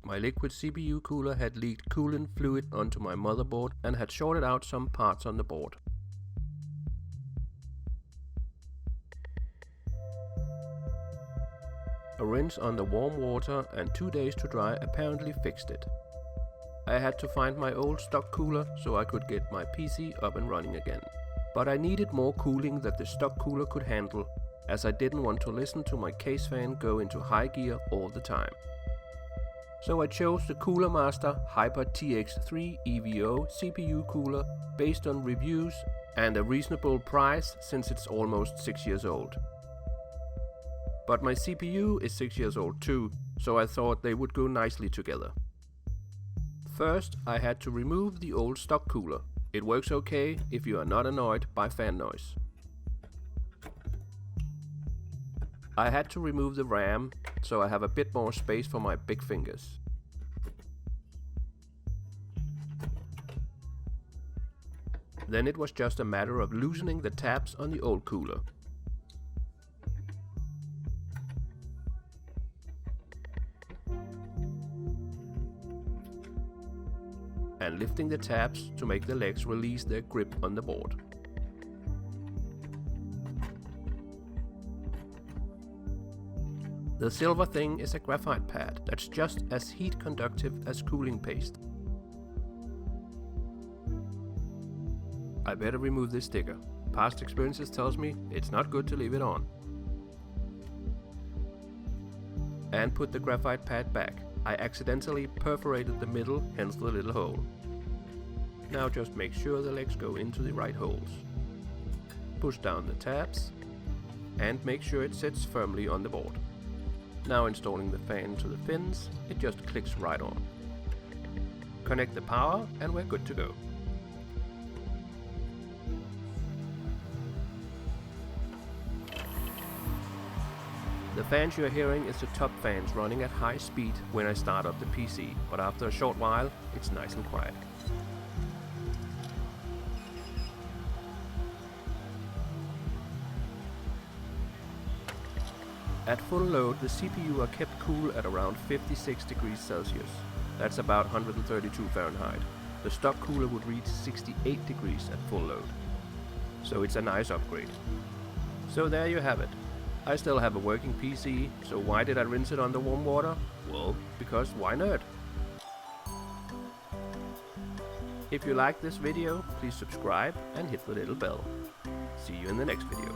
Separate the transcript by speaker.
Speaker 1: My liquid CPU cooler had leaked coolant fluid onto my motherboard and had shorted out some parts on the board. A rinse under warm water and 2 days to dry apparently fixed it. I had to find my old stock cooler so I could get my PC up and running again. But I needed more cooling that the stock cooler could handle, as I didn't want to listen to my case fan go into high gear all the time. So I chose the Cooler Master Hyper TX3 EVO CPU cooler based on reviews and a reasonable price since it's almost 6 years old. But my CPU is 6 years old too, so I thought they would go nicely together. First, I had to remove the old stock cooler. It works okay if you are not annoyed by fan noise. I had to remove the RAM, so I have a bit more space for my big fingers. Then it was just a matter of loosening the tabs on the old cooler. And lifting the tabs to make the legs release their grip on the board. The silver thing is a graphite pad that's just as heat conductive as cooling paste. I better remove this sticker. Past experiences tells me it's not good to leave it on. And put the graphite pad back. I accidentally perforated the middle, hence the little hole. Now just make sure the legs go into the right holes. Push down the tabs and make sure it sits firmly on the board. Now installing the fan to the fins, it just clicks right on. Connect the power and we're good to go. The fans you're hearing is the top fans running at high speed when I start up the PC, but after a short while it's nice and quiet. At full load, the CPU are kept cool at around 56 degrees Celsius. That's about 132 Fahrenheit. The stock cooler would reach 68 degrees at full load. So it's a nice upgrade. So there you have it. I still have a working PC, so why did I rinse it under warm water? Well, because why not? If you like this video, please subscribe and hit the little bell. See you in the next video.